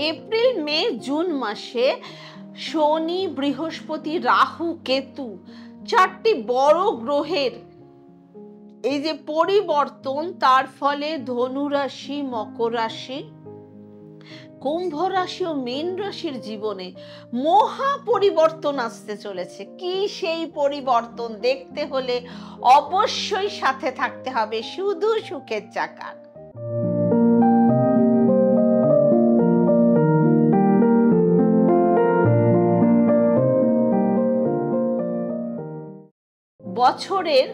April May June মাসে শনি, বৃহস্পতি, রাহু, কেতু চারটি বড় গ্রহের এই যে পরিবর্তন, তার ফলে ধনু রাশি, মকর রাশি, কুম্ভ রাশি ও মীন রাশির জীবনে মহা পরিবর্তন আসতে চলেছে। কি সেই পরিবর্তন দেখতে হলে অবশ্যই সাথে থাকতে হবে শুধু সুখের চাকার। বছরের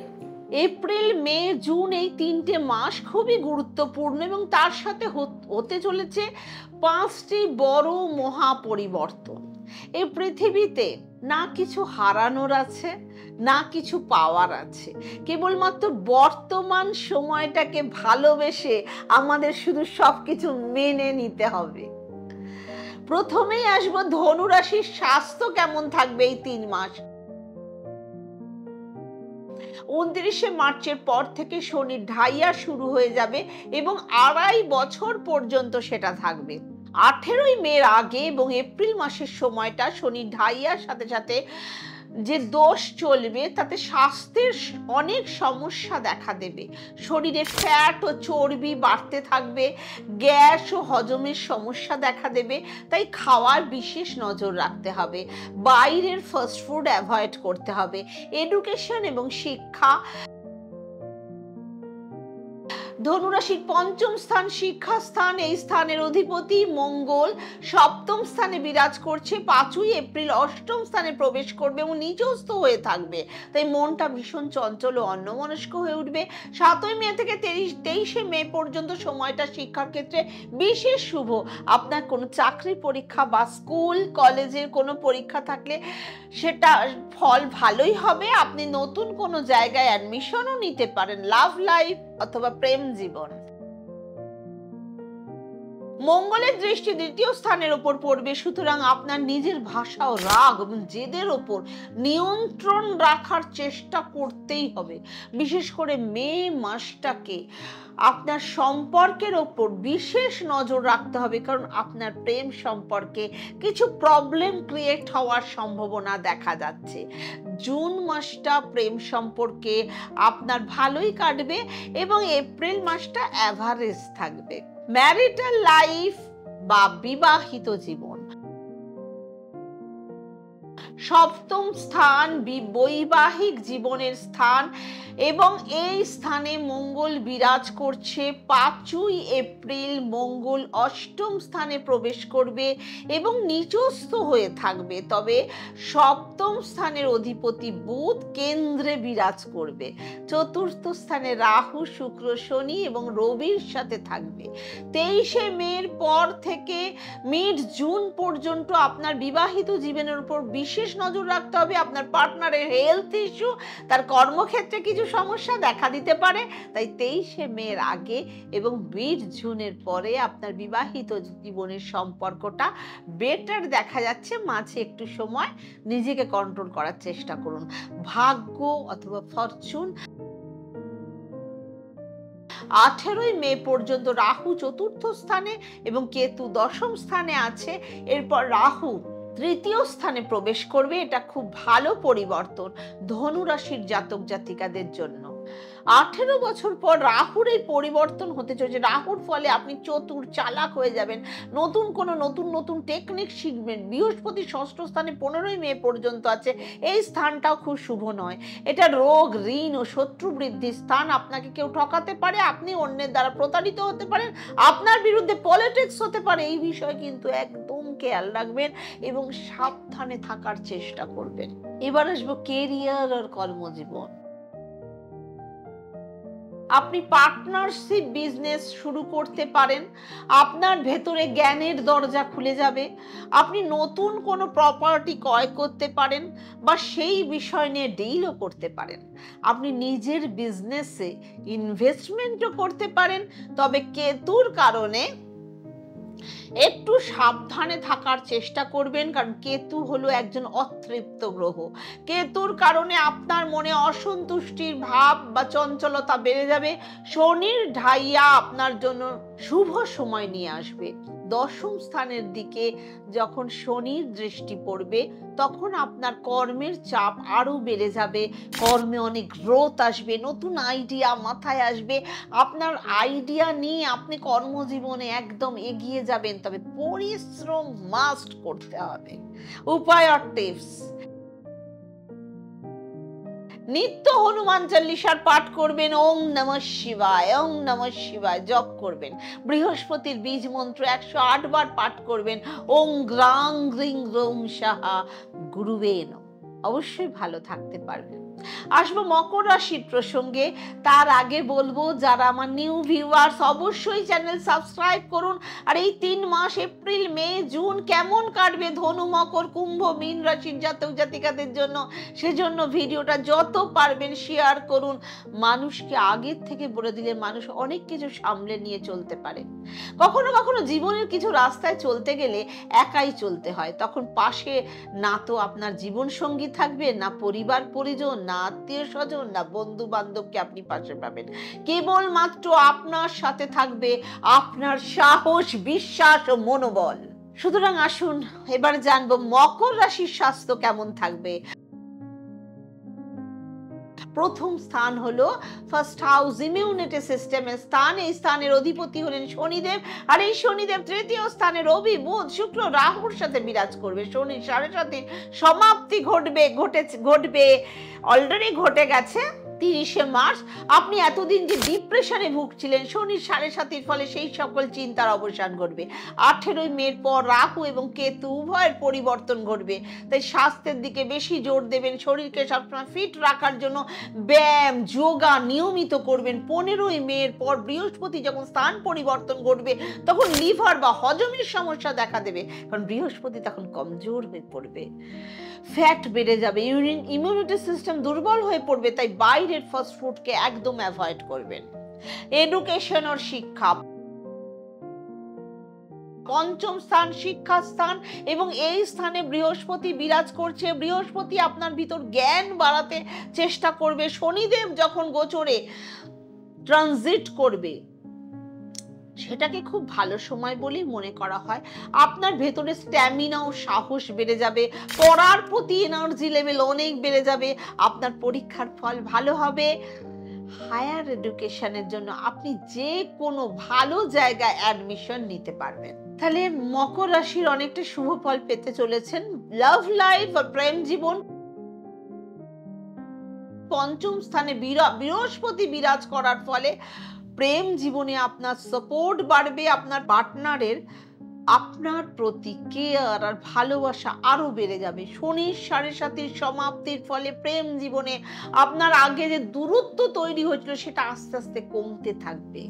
এপ্রিল মে জুন এই তিনটে মাস খুবই গুরুত্বপূর্ণ এবং তার সাথে হতে চলেছে পাঁচটি বড় মহা পরিবর্তন। এই পৃথিবীতে না কিছু হারানোর আছে, না কিছু পাওয়ার আছে, কেবলমাত্র বর্তমান সময়টাকে ভালোবেসে আমাদের শুধু সবকিছু মেনে নিতে হবে। প্রথমেই আসবো ধনু রাশির স্বাস্থ্য কেমন থাকবে এই 3 মাস। 29শে মার্চের পর থেকে শনির ঢাইয়া শুরু হয়ে যাবে এবং 2.5 বছর পর্যন্ত সেটা থাকবে। 18ই মের আগে এবং এপ্রিল মাসের সময়টা শনির ঢাইয়ার সাথে সাথে যে দোষ চলবে তাতে স্বাস্থ্যের অনেক সমস্যা দেখা দেবে। শরীরে ফ্যাট ও চর্বি বাড়তে থাকবে, গ্যাস ও হজমের সমস্যা দেখা দেবে। তাই খাওয়ার বিশেষ নজর রাখতে হবে, বাইরের ফাস্ট ফুড অ্যাভয়েড করতে হবে। এডুকেশন এবং শিক্ষা, ধনুরাশির পঞ্চম স্থান শিক্ষা স্থান, এই স্থানের অধিপতি মঙ্গল সপ্তম স্থানে বিরাজ করছে। 5ই এপ্রিল অষ্টম স্থানে প্রবেশ করবে এবং নিচস্থ হয়ে থাকবে, তাই মনটা ভীষণ চঞ্চল ও অন্যমনস্ক হয়ে উঠবে। 7ই মে থেকে 23শে মে পর্যন্ত সময়টা শিক্ষার ক্ষেত্রে বিশেষ শুভ। আপনার কোনো চাকরি পরীক্ষা বা স্কুল কলেজের কোনো পরীক্ষা থাকলে সেটা ফল ভালোই হবে। আপনি নতুন কোনো জায়গায় অ্যাডমিশনও নিতে পারেন। লাভ লাইফ অথবা প্রেম জীবন। মঙ্গলের দৃষ্টি 2য় স্থানের উপর পড়বে, সুতরাং আপনার নিজের ভাষা ও রাগ এবং জেদের ওপর নিয়ন্ত্রণ রাখার চেষ্টা করতেই হবে। বিশেষ করে মে মাসটাকে আপনার সম্পর্কের ওপর বিশেষ নজর রাখতে হবে, কারণ আপনার প্রেম সম্পর্কে কিছু প্রবলেম ক্রিয়েট হওয়ার সম্ভাবনা দেখা যাচ্ছে। জুন মাসটা প্রেম সম্পর্কে আপনার ভালোই কাটবে এবং এপ্রিল মাসটা অ্যাভারেজ থাকবে। ম্যারিটাল লাইফ বা বিবাহিত জীবন, সপ্তম স্থান বৈবাহিক জীবনের স্থান এবং এই স্থানে মঙ্গল বিরাজ করছে। 5ই এপ্রিল মঙ্গল অষ্টম স্থানে প্রবেশ করবে এবং নিচস্থ হয়ে থাকবে, তবে সপ্তম স্থানের অধিপতি বুধ কেন্দ্রে বিরাজ করবে। 4র্থ স্থানে রাহু, শুক্র, শনি এবং রবির সাথে থাকবে। 23শে মের পর থেকে মিড জুন পর্যন্ত আপনার বিবাহিত জীবনের উপর বিশেষ নজর রাখতে হবে। আপনার পার্টনারের হেলথ ইস্যু, তার কর্মক্ষেত্রে কিছু সমস্যা দেখা দিতে পারে, তাই 23শে মের আগে এবং মিড জুনের পরে আপনার বিবাহিত জীবনের সম্পর্কটা বেটার দেখা যাচ্ছে। মাঝে একটু সময় নিজেকে কন্ট্রোল করার চেষ্টা করুন। ভাগ্য অথবা ফরচুন, 18ই মে পর্যন্ত রাহু 4র্থ স্থানে এবং কেতু 10ম স্থানে আছে। এরপর রাহু 3য় স্থানে প্রবেশ করবে। এটা খুব ভালো পরিবর্তন ধনু রাশির জাতক জাতিকাদের জন্য। 18 বছর পর রাহুর এই পরিবর্তন হতে চলেছে। রাহুর ফলে আপনি চতুর চালাক হয়ে যাবেন, নতুন টেকনিক শিখবেন। বৃহস্পতি 6ষ্ঠ স্থানে 15ই মে পর্যন্ত আছে, এই স্থানটাও খুব শুভ নয়। এটা রোগ, ঋণ ও শত্রু বৃদ্ধির স্থান। আপনাকে কেউ ঠকাতে পারে, আপনি অন্যের দ্বারা প্রতারিত হতে পারেন, আপনার বিরুদ্ধে পলিটিক্স হতে পারে। এই বিষয়ে কিন্তু একদম খেয়াল রাখবেন এবং সাবধানে থাকার চেষ্টা করবেন। এবার আসবো কেরিয়ার আর কর্মজীবন। আপনি পার্টনারশিপ বিজনেস শুরু করতে পারেন, আপনার ভেতরে জ্ঞানের দরজা খুলে যাবে। আপনি নতুন কোনো প্রপার্টি ক্রয় করতে পারেন বা সেই বিষয় নিয়ে ডিলও করতে পারেন। আপনি নিজের বিজনেসে ইনভেস্টমেন্টও করতে পারেন, তবে কেতুর কারণে একটু সাবধানে থাকার চেষ্টা করবেন, কারণ কেতু হলো একজন অতৃপ্ত গ্রহ। কেতুর কারণে আপনার মনে অসন্তুষ্টির ভাব বা চঞ্চলতা বেড়ে যাবে। শনির ঢাইয়া আপনার জন্য শুভ সময় নিয়ে আসবে। দশম স্থানের দিকে যখন শনির দৃষ্টি পড়বে তখন আপনার কর্মের চাপ আরো বেড়ে যাবে, কর্মে অনেক গ্রোথ আসবে, নতুন আইডিয়া মাথায় আসবে, আপনার আইডিয়া নিয়ে আপনি কর্মজীবনে একদম এগিয়ে যাবেন। তবে পরিশ্রম মাস্ট করতে হবে। উপায় আর টিপস: নিত্য হনুমান চল্লিশার পাঠ করবেন, ওং নমঃ শিবায়, ওং নমঃ শিবায় জপ করবেন। বৃহস্পতির বীজ মন্ত্র 108 বার পাঠ করবেন, ওং গ্রাং গ্রিং গ্রৌং সাহা গুরুবে নমঃ। অবশ্যই ভালো থাকতে পারবেন। আসবো মকর রাশির প্রসঙ্গে। তার আগে বলবো, যারা আমার নিউ ভিউয়ার্স অবশ্যই চ্যানেল সাবস্ক্রাইব করুন। আর এই 3 মাস এপ্রিল মে জুন কেমন কাটবে ধনু মকর কুম্ভ মীন রাশির জাতক জাতিকাদের জন্য, সেজন্য ভিডিওটা যত পারবেন শেয়ার করুন। মানুষকে আগের থেকে বলে দিলে মানুষ অনেক কিছু সামলে নিয়ে চলতে পারে। কখনো কখনো জীবনের কিছু রাস্তায় চলতে গেলে একাই চলতে হয়, তখন পাশে না তো আপনার জীবন সঙ্গী থাকবে, না পরিবার পরিজন, না আত্মীয় স্বজন, না বন্ধু বান্ধবকে আপনি পাশে পাবেন। কেবলমাত্র আপনার সাথে থাকবে আপনার সাহস, বিশ্বাস ও মনোবল। সুতরাং আসুন এবার জানবো মকর রাশির স্বাস্থ্য কেমন থাকবে। প্রথম স্থান হলো ফার্স্ট হাউস, ইমিউনিটি সিস্টেমের স্থান। এই স্থানের অধিপতি হলেন শনিদেব, আর এই শনিদেব তৃতীয় স্থানে রবি বুধ শুক্র রাহুর সাথে বিরাজ করবে। শনি 7.5 সমাপ্তি ঘটবে, অলরেডি ঘটে গেছে 30শে মার্চ। আপনি এতদিন যে ডিপ্রেশনে ভুগছিলেন, শনির 7.5 ফলে সেই সকল চিন্তার অবসান ঘটবে। 18ই মের পর রাহু এবং কেতু উভয়ের পরিবর্তন ঘটবে, তাই স্বাস্থ্যের দিকে বেশি জোর দেবেন। শরীরকে সবসময় ফিট রাখার জন্য ব্যায়াম যোগা নিয়মিত করবেন। 15ই মের পর বৃহস্পতি যখন স্থান পরিবর্তন ঘটবে তখন লিভার বা হজমের সমস্যা দেখা দেবে, কারণ বৃহস্পতি তখন কমজোর হয়ে পড়বে, ফ্যাট বেড়ে যাবে, ইমিউনিটি সিস্টেম দুর্বল হয়ে পড়বে। তাই বাইরের ফাস্ট ফুডকে একদম অ্যাভয়েড করবেন। এডুকেশন ও শিক্ষা, পঞ্চম স্থান শিক্ষা স্থান, এবং এই স্থানে বৃহস্পতি বিরাজ করছে। বৃহস্পতি আপনার ভিতর জ্ঞান বাড়াতে চেষ্টা করবে। শনিদেব যখন গোচরে ট্রানজিট করবে সেটাকে খুব ভালো সময় বলেই মনে করা হয়। আপনার ভেতরে স্ট্যামিনা ও সাহস বেড়ে যাবে, পড়ার প্রতি এনার্জি লেভেল অনেক বেড়ে যাবে, আপনার পরীক্ষার ফল ভালো হবে। হায়ার এডুকেশনের জন্য আপনি যে কোনো ভালো জায়গায় অ্যাডমিশন নিতে পারবেন। তাহলে মকর রাশির অনেকটা শুভ ফল পেতে চলেছেন। লাভ লাইফ আর প্রেম জীবন, পঞ্চম স্থানে বৃহস্পতি বিরাজ করার ফলে প্রেম জীবনে আপনার সাপোর্ট বাড়বে, আপনার পার্টনারের আপনার প্রতি কেয়ার আর ভালোবাসা আরো বেড়ে যাবে। শনির 7.5 সমাপ্তির ফলে প্রেম জীবনে আপনার আগে যে দূরত্ব তৈরি হয়েছিল সেটা আস্তে আস্তে কমতে থাকবে,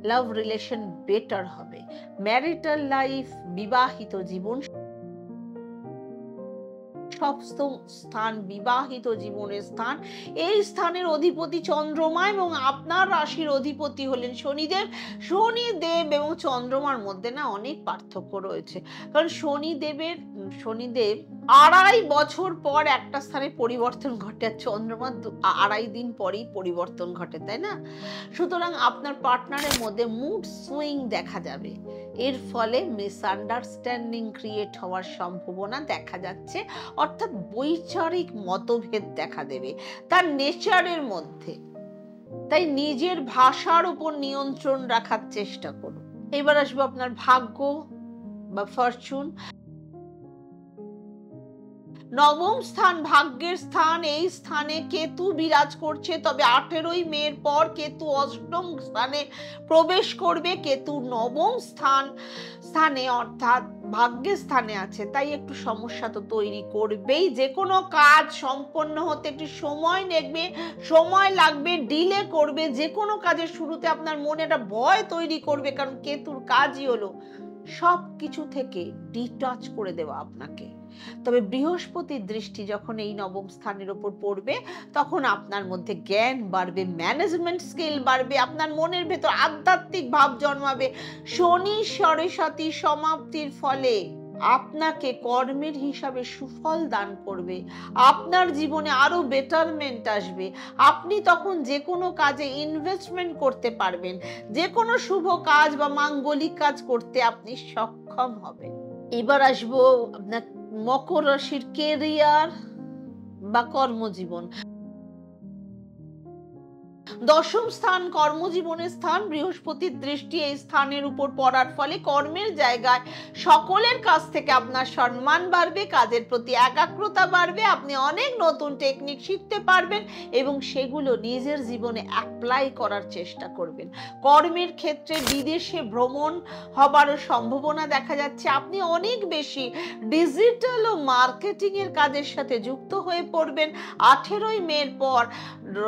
লাভ রিলেশন বেটার হবে। ম্যারিটাল লাইফ, বিবাহিত জীবন, সপ্তম স্থান বিবাহিত জীবনের স্থান। এই স্থানের অধিপতি চন্দ্রমা এবং আপনার রাশির অধিপতি হলেন শনিদেব। শনিদেব এবং চন্দ্রমার মধ্যে না অনেক পার্থক্য রয়েছে, কারণ শনিদেব 2.5 বছর পর একটা স্থানে পরিবর্তন ঘটে, আর চন্দ্রমা 2.5 দিন পরেই পরিবর্তন ঘটে, তাই না? সুতরাং আপনার পার্টনারের মধ্যে মুড সুইং দেখা যাবে, এর ফলে মিসআন্ডারস্ট্যান্ডিং ক্রিয়েট হওয়ার সম্ভাবনা দেখা যাচ্ছে, অর্থাৎ বৈচারিক মতভেদ দেখা দেবে তার নেচারের মধ্যে। তাই নিজের ভাষার উপর নিয়ন্ত্রণ রাখার চেষ্টা করুন। এবার আসবো আপনার ভাগ্য বা ফরচুন। নবম স্থান ভাগ্যের স্থান, এই স্থানে কেতু বিরাজ করছে। তবে 18ই মের পর কেতু অষ্টম স্থানে প্রবেশ করবে। কেতু নবম স্থানে অর্থাৎ ভাগ্যের স্থানে আছে, তাই একটু সমস্যা তো তৈরি করবেই। যে কোনো কাজ সম্পন্ন হতে একটু সময় লাগবে, ডিলে করবে। যে কোনো কাজের শুরুতে আপনার মনে একটা ভয় তৈরি করবে, কারণ কেতুর কাজই হলো সব কিছু থেকে ডিটাচ করে দেওয়া আপনাকে। তবে বৃহস্পতির দৃষ্টি যখন এই নবম স্থানের উপর পড়বে তখন আপনার মধ্যে জ্ঞান বাড়বে, ম্যানেজমেন্ট স্কিল বাড়বে, আপনার মনের ভেতর আধ্যাত্মিক ভাব জন্মাবে। শনি 7.5 সমাপ্তির ফলে আপনাকে কর্মের হিসাবে সুফল দান করবে, আপনার জীবনে আরো বেটারমেন্ট আসবে। আপনি তখন যে কোনো কাজে ইনভেস্টমেন্ট করতে পারবেন, যে কোনো শুভ কাজ বা মাঙ্গলিক কাজ করতে আপনি সক্ষম হবেন। এবার আসবো আপনার মকর রাশির কেরিয়ার বা কর্মজীবন। দশম স্থান কর্মজীবনের স্থান, বৃহস্পতির দৃষ্টি এই স্থানের উপর পড়ার ফলে কর্মের জায়গায় সকলের কাছ থেকে আপনার সম্মান বাড়বে, কাজের প্রতি একাগ্রতা বাড়বে, আপনি অনেক নতুন টেকনিক শিখতে পারবেন এবং সেগুলো নিজের জীবনে অ্যাপ্লাই করার চেষ্টা করবেন। কর্মের ক্ষেত্রে বিদেশে ভ্রমণ হবারও সম্ভাবনা দেখা যাচ্ছে। আপনি অনেক বেশি ডিজিটাল ও মার্কেটিং এর কাজের সাথে যুক্ত হয়ে পড়বেন। 18ই মের পর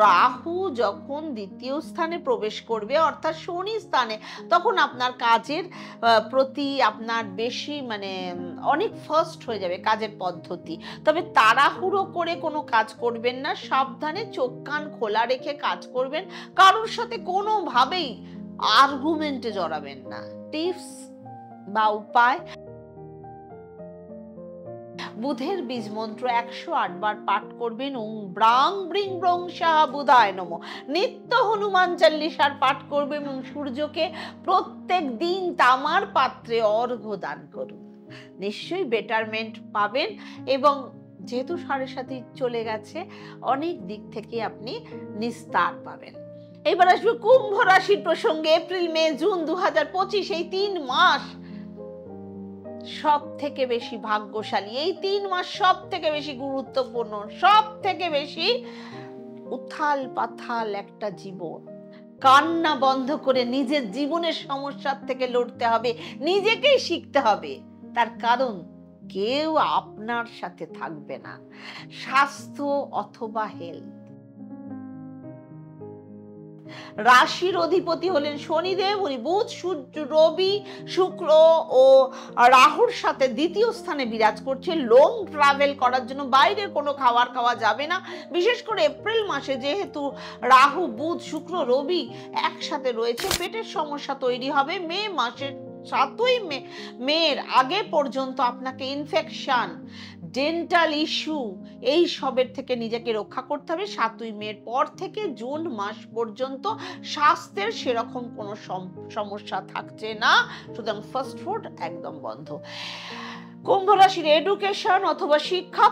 রাহু যখন দ্বিতীয় স্থানে প্রবেশ করবে, অর্থাৎ শনি স্থানে, তখন আপনার কাজের প্রতি আপনার বেশি অনেক ফাস্ট হয়ে যাবে কাজের পদ্ধতি। তবে তাড়াহুড়ো করে কোনো কাজ করবেন না, সাবধানে চোখ কান খোলা রেখে কাজ করবেন, কারোর সাথে কোনোভাবেই আর্গুমেন্টে জড়াবেন না। টিপস বা উপায়: বুধের বীজ মন্ত্র 108 বার পাঠ করবেন। ওং ব্রাং ব্রিং ব্রং সাহা বুধায় নমঃ। নিত্য হনুমান চল্লিশার পাঠ করবেন এবং সূর্যকে প্রত্যেক দিন তামার পাত্রে অর্ঘ্য দান করুন। নিশ্চয়ই বেটারমেন্ট পাবেন এবং যেহেতু 7.5 চলে গেছে, অনেক দিক থেকে আপনি নিস্তার পাবেন। এবার আসবে কুম্ভ রাশির প্রসঙ্গে। এপ্রিল মে জুন 2025 এই 3 মাস সব থেকে বেশি ভাগ্যশালী, এই 3 মাস সব থেকে বেশি গুরুত্বপূর্ণ, সব থেকে বেশি উথাল পাথাল একটা জীবন। কান্না বন্ধ করে নিজের জীবনের সমস্যার থেকে লড়তে হবে, নিজেকেই শিখতে হবে। তার কারণ কেউ আপনার সাথে থাকবে না। স্বাস্থ্য অথবা হেলথ। রাশির অধিপতি হলেন শনিদেব। উনি বুধ, সূর্য, রবি, শুক্র ও রাহুর সাথে দ্বিতীয় স্থানে বিরাজ করছে। লং ট্রাভেল করার জন্য বাইরের কোনো খাবার খাওয়া যাবে না। বিশেষ করে এপ্রিল মাসে যেহেতু রাহু, বুধ, শুক্র, রবি একসাথে রয়েছে, পেটের সমস্যা তৈরি হবে। মে মাসের 7ই মের আগে পর্যন্ত আপনাকে ইনফেকশন, ডেন্টাল ইস্যু এই সবের থেকে নিজেকে রক্ষা করতে হবে। 7ই মের পর থেকে জুন মাস পর্যন্ত স্বাস্থ্যের সেরকম কোনো সমস্যা থাকছে না, সুতরাং ফাস্ট ফুড একদম বন্ধ। কুম্ভ রাশির এডুকেশন অথবা শিক্ষা,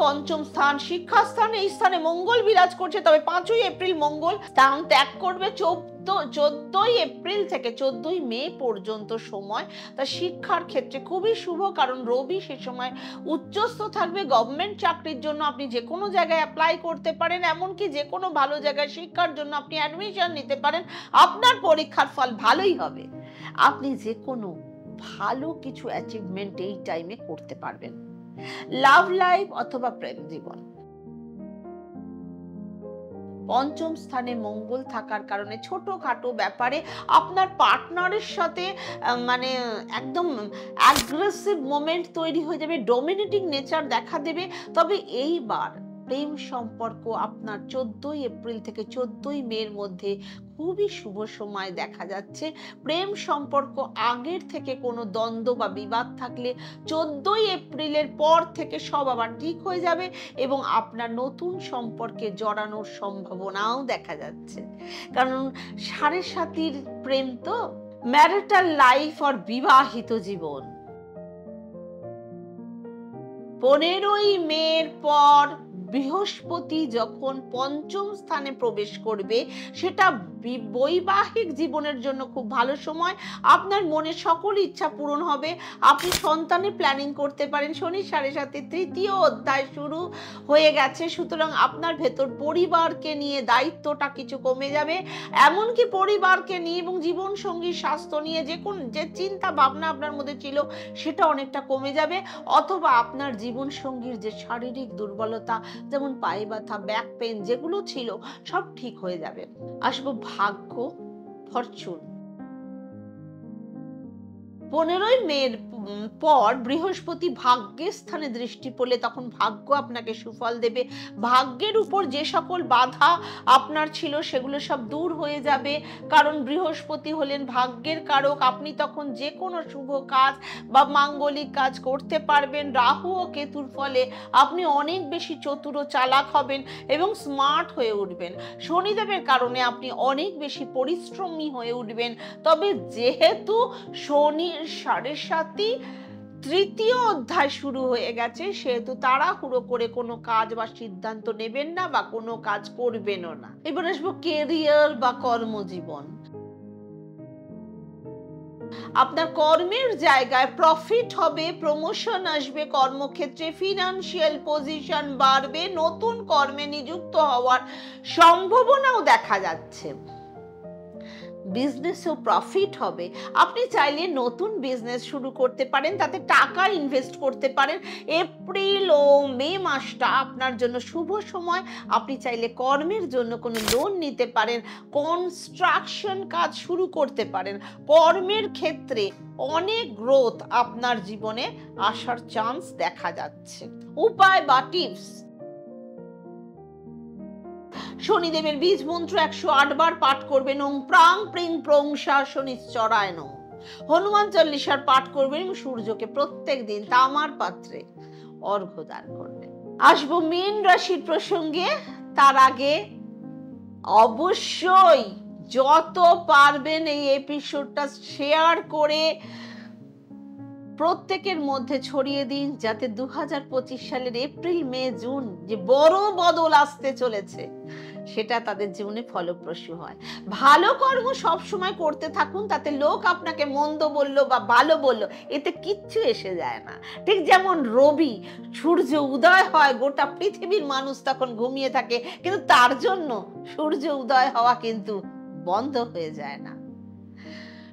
পঞ্চম স্থান শিক্ষাস্থান, এই স্থানে মঙ্গল বিরাজ করছে। তবে 5ই এপ্রিল মঙ্গল স্থান ত্যাগ করবে। 14ই এপ্রিল থেকে 14ই মে পর্যন্ত সময় তা শিক্ষার ক্ষেত্রে খুবই শুভ, কারণ রবি সে সময় উচ্চস্থ থাকবে। গভর্নমেন্ট চাকরির জন্য আপনি যে কোনো জায়গায় অ্যাপ্লাই করতে পারেন, এমনকি যে কোনো ভালো জায়গায় শিক্ষার জন্য আপনি অ্যাডমিশন নিতে পারেন। আপনার পরীক্ষার ফল ভালোই হবে, আপনি যে কোনো ভালো কিছু অ্যাচিভমেন্ট এই টাইমে করতে পারবেন। লাভ লাইফ অথবা প্রেম জীবন, পঞ্চম স্থানে মঙ্গল থাকার কারণে ছোটখাটো ব্যাপারে আপনার পার্টনারের সাথে একদম অ্যাগ্রেসিভ মোমেন্ট তৈরি হয়ে যাবে, ডমিনেটিং নেচার দেখা দেবে। তবে এইবার প্রেম সম্পর্ক আপনার 14ই এপ্রিল থেকে 14ই মের মধ্যে খুবই শুভ সময় দেখা যাচ্ছে। প্রেম সম্পর্ক আগের থেকে কোনো দ্বন্দ্ব বা বিবাদ থাকলে 14ই এপ্রিলের পর থেকে সব আবার ঠিক হয়ে যাবে এবং আপনার নতুন সম্পর্কে জড়ানোর সম্ভাবনাও দেখা যাচ্ছে, কারণ 7.5 প্রেম তো। ম্যারিটাল লাইফ আর বিবাহিত জীবন, 15ই মের পর বৃহস্পতি যখন পঞ্চম স্থানে প্রবেশ করবে, সেটা বৈবাহিক জীবনের জন্য খুব ভালো সময়। আপনার মনের সকল ইচ্ছা পূরণ হবে, আপনি সন্তানের প্ল্যানিং করতে পারেন। শনি 7.5 তৃতীয় অধ্যায় শুরু হয়ে গেছে, সুতরাং আপনার ভেতর পরিবারকে নিয়ে দায়িত্বটা কিছু কমে যাবে। এমনকি পরিবারকে নিয়ে এবং জীবন সঙ্গীর স্বাস্থ্য নিয়ে যে চিন্তা ভাবনা আপনার মধ্যে ছিল সেটা অনেকটা কমে যাবে। অথবা আপনার জীবন সঙ্গীর যে শারীরিক দুর্বলতা, যেমন পায়ে ব্যথা, ব্যাক পেন যেগুলো ছিল, সব ঠিক হয়ে যাবে। আসবো ভাগ্য, ফরচুন। 15ই মের পর বৃহস্পতি ভাগ্যের স্থানে দৃষ্টি পড়লে তখন ভাগ্য আপনাকে সুফল দেবে। ভাগ্যের উপর যে সকল বাধা আপনার ছিল সেগুলো সব দূর হয়ে যাবে, কারণ বৃহস্পতি হলেন ভাগ্যের কারক। আপনি তখন যে কোনো শুভ কাজ বা মাঙ্গলিক কাজ করতে পারবেন। রাহু ও কেতুর ফলে আপনি অনেক বেশি চতুর ও চালাক হবেন এবং স্মার্ট হয়ে উঠবেন। শনিদেবের কারণে আপনি অনেক বেশি পরিশ্রমী হয়ে উঠবেন। তবে যেহেতু শনির 7.5 তৃতীয় অধ্যায় শুরু হয়ে গেছে, সেহেতু তাড়াহুড়ো করে কোনো কাজ বা সিদ্ধান্ত নেবেন না বা কোনো কাজ করবেনও না। এবার আসবো কেরিয়ার বা কর্মজীবন। আপনার কর্মের জায়গায় প্রফিট হবে, প্রমোশন আসবে, কর্মক্ষেত্রে ফিনান্সিয়াল পজিশন বাড়বে, নতুন কর্মে নিযুক্ত হওয়ার সম্ভাবনাও দেখা যাচ্ছে। বিজনেসেও প্রফিট হবে। আপনি চাইলে নতুন বিজনেস শুরু করতে পারেন, তাতে টাকা ইনভেস্ট করতে পারেন। এপ্রিল ও মে মাসটা আপনার জন্য শুভ সময়। আপনি চাইলে কর্মের জন্য কোনো লোন নিতে পারেন, কনস্ট্রাকশন কাজ শুরু করতে পারেন। কর্মের ক্ষেত্রে অনেক গ্রোথ আপনার জীবনে আসার চান্স দেখা যাচ্ছে। উপায় বা টিপস: শনিদেবের বীজ মন্ত্র 108 বার পাঠ করবেন। ওং প্রাং প্রিং প্রং সা শনিশ্চরায় নমঃ। হনুমান চল্লিশার পাঠ করবেন এবং সূর্যকে প্রত্যেক দিন তামার পাত্রে অর্ঘ্য দান করবেন। আসবো মীন রাশির প্রসঙ্গে। তার আগে অবশ্যই যত পারবেন এই এপিসোডটা শেয়ার করে প্রত্যেকের মধ্যে ছড়িয়ে দিন, যাতে 2025 সালের এপ্রিল মে জুন যে বড় বদল আসতে চলেছে সেটা তাদের জীবনে ফলপ্রসূ হয়। ভালো কর্ম সবসময় করতে থাকুন, তাতে লোক আপনাকে মন্দ বললো বা ভালো বললো এতে কিচ্ছু এসে যায় না। ঠিক যেমন রবি সূর্য উদয় হয়, গোটা পৃথিবীর মানুষ তখন ঘুমিয়ে থাকে, কিন্তু তার জন্য সূর্য উদয় হওয়া কিন্তু বন্ধ হয়ে যায় না।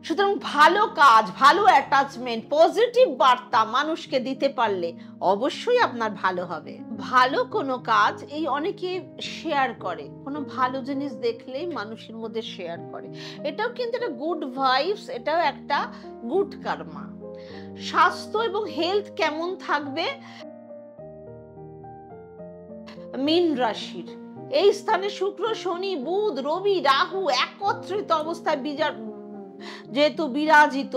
সুতরাং ভালো কাজ, ভালো অ্যাটাচমেন্ট, পজিটিভ বার্তা মানুষকে দিতে পারলে অবশ্যই আপনার ভালো হবে। ভালো কোনো কাজ এই অনেকে শেয়ার করে, কোনো ভালো জিনিস দেখলেই মানুষের মধ্যে শেয়ার করে, এটাও কিন্তু একটা গুড ভাইবস, এটাও একটা গুড কার্মা। স্বাস্থ্য এবং হেলথ কেমন থাকবে মীন রাশির? এই স্থানে শুক্র, শনি, বুধ, রবি, রাহু একত্রিত অবস্থায় যেহেতু বিরাজিত,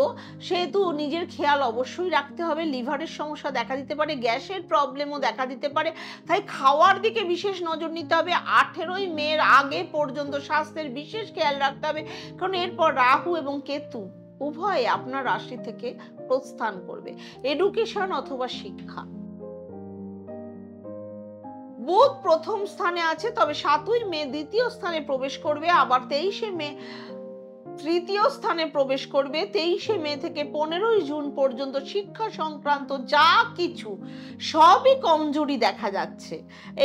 সেহেতু নিজের খেয়াল অবশ্যই রাখতে হবে। লিভারের সমস্যা দেখা দিতে পারে, গ্যাসের প্রবলেমও দেখা দিতে পারে, তাই খাওয়ার দিকে বিশেষ নজর নিতে হবে। 18ই মের আগে পর্যন্ত স্বাস্থ্যের বিশেষ খেয়াল রাখতে হবে, কারণ এরপর রাহু এবং কেতু উভয়ে আপনার রাশি থেকে প্রস্থান করবে। এডুকেশন অথবা শিক্ষা। বুধ প্রথম স্থানে আছে, তবে 7ই মে দ্বিতীয় স্থানে প্রবেশ করবে, আবার 23শে মে তৃতীয় স্থানে প্রবেশ করবে। 23শে মে থেকে 15ই জুন পর্যন্ত শিক্ষা সংক্রান্ত যা কিছু সবই কমজোরি দেখা যাচ্ছে।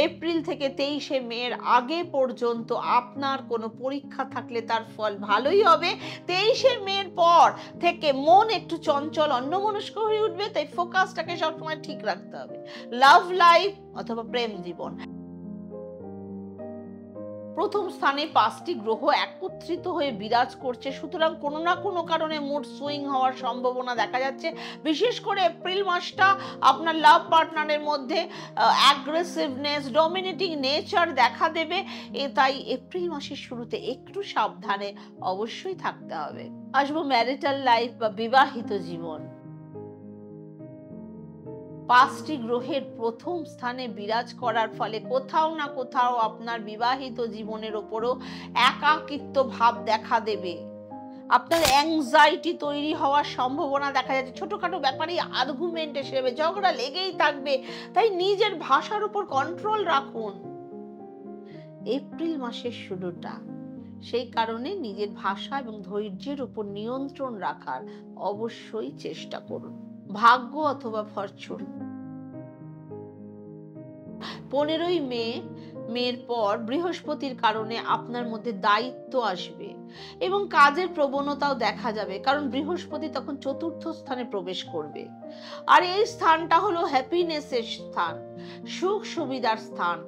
এপ্রিল থেকে 23শে মের আগে পর্যন্ত আপনার কোনো পরীক্ষা থাকলে তার ফল ভালোই হবে। 23শে মের পর থেকে মন একটু চঞ্চল, অন্যমনস্ক হয়ে উঠবে, তাই ফোকাসটাকে সবসময় ঠিক রাখতে হবে। লাভ লাইফ অথবা প্রেম জীবন। প্রথম স্থানে 5টি গ্রহ একত্রিত হয়ে বিরাজ করছে, সুতরাং কোনো না কোনো কারণে মুড সুইং হওয়ার সম্ভাবনা দেখা যাচ্ছে। বিশেষ করে এপ্রিল মাসটা আপনার লাভ পার্টনারের মধ্যে অ্যাগ্রেসিভনেস, ডমিনেটিং নেচার দেখা দেবে, তাই এপ্রিল মাসের শুরুতে একটু সাবধানে অবশ্যই থাকতে হবে। আসবো ম্যারিটাল লাইফ বা বিবাহিত জীবন। 5টি গ্রহের প্রথম স্থানে বিরাজ করার ফলে কোথাও না কোথাও আপনার বিবাহিত জীবনের ওপরও একাকিত্ব ভাব দেখা দেবে। আপনার অ্যাংজাইটি তৈরি হওয়ার সম্ভাবনা দেখা যাচ্ছে। ছোটখাটো ব্যাপারে আর্গুমেন্ট এসে যাবে, ঝগড়া লেগেই থাকবে, তাই নিজের ভাষার উপর কন্ট্রোল রাখুন। এপ্রিল মাসের শুরুটা, সেই কারণে নিজের ভাষা এবং ধৈর্যের উপর নিয়ন্ত্রণ রাখার অবশ্যই চেষ্টা করুন। ভাগ্য অথবা ফরচুন। 15ই মের পর বৃহস্পতির কারণে আপনার মধ্যে দায়িত্ব আসবে এবং কাজের প্রবণতাও দেখা যাবে, কারণ বৃহস্পতি তখন 4র্থ স্থানে প্রবেশ করবে। আর এই স্থানটা হলো হ্যাপিনেসের স্থান, সুখ সুবিধার স্থান,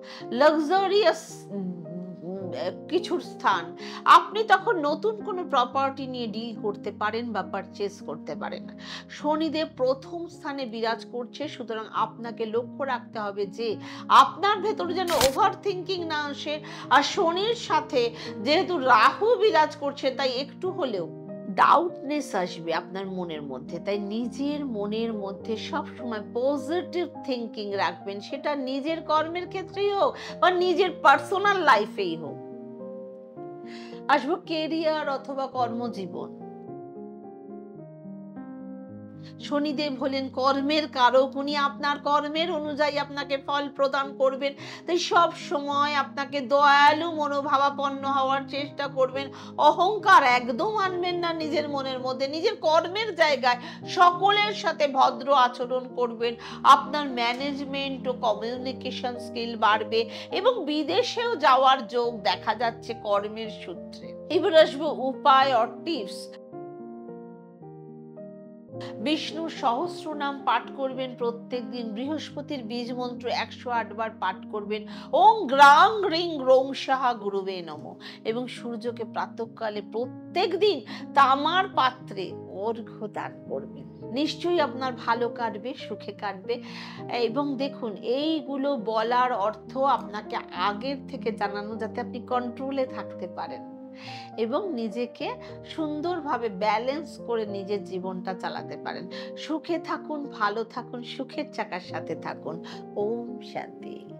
লাক্সারিয়াস কিছুর স্থান, আপনি তখন নতুন কোনো প্রপার্টি নিয়ে ডিল করতে পারেন বা পারচেস করতে পারেন। শনিদেব প্রথম স্থানে বিরাজ করছে, সুতরাং আপনাকে লক্ষ্য রাখতে হবে যে আপনার ভেতরে যেন ওভার থিঙ্কিং না আসে। আর শনির সাথে যেহেতু রাহু বিরাজ করছে, তাই একটু হলেও ডাউটনেস আসবে আপনার মনের মধ্যে। তাই নিজের মনের মধ্যে সব সময় পজিটিভ থিঙ্কিং রাখবেন, সেটা নিজের কর্মের ক্ষেত্রেই হোক বা নিজের পার্সোনাল লাইফেই হোক। আসবো কেরিয়ার অথবা কর্মজীবন। শনিদেব হলেন কর্মের কারক, উনি আপনার কর্মের অনুযায়ী আপনাকে ফল প্রদান করবেন। তাই সব সময় আপনাকে দয়ালু মনোভাবাপন্ন হওয়ার চেষ্টা করবেন। অহংকার একদম আনবেন না নিজের মনের মধ্যে। নিজের কর্মের জায়গায় সকলের সাথে ভদ্র আচরণ করবেন। আপনার ম্যানেজমেন্ট ও কমিউনিকেশন স্কিল বাড়বে এবং বিদেশেও যাওয়ার যোগ দেখা যাচ্ছে কর্মের সূত্রে। এবার আসবো উপায় অর টিপস। বিষ্ণুর সহস্রনাম পাঠ করবেন প্রত্যেক দিন। বৃহস্পতির বীজ মন্ত্র 108 বার পাঠ করবেন। ওং গ্রাং রিং রোং সাহা গুরুবে নমঃ। এবং সূর্যকে প্রাতঃকালে প্রত্যেক দিন তামার পাত্রে অর্ঘ্য দান করবেন। নিশ্চয়ই আপনার ভালো কাটবে, সুখে কাটবে। এবং দেখুন, এইগুলো বলার অর্থ আপনাকে আগের থেকে জানানো, যাতে আপনি কন্ট্রোলে থাকতে পারেন এবং নিজেকে সুন্দরভাবে ব্যালেন্স করে নিজের জীবনটা চালাতে পারেন। সুখে থাকুন, ভালো থাকুন, সুখের চাকার সাথে থাকুন। ওম শান্তি।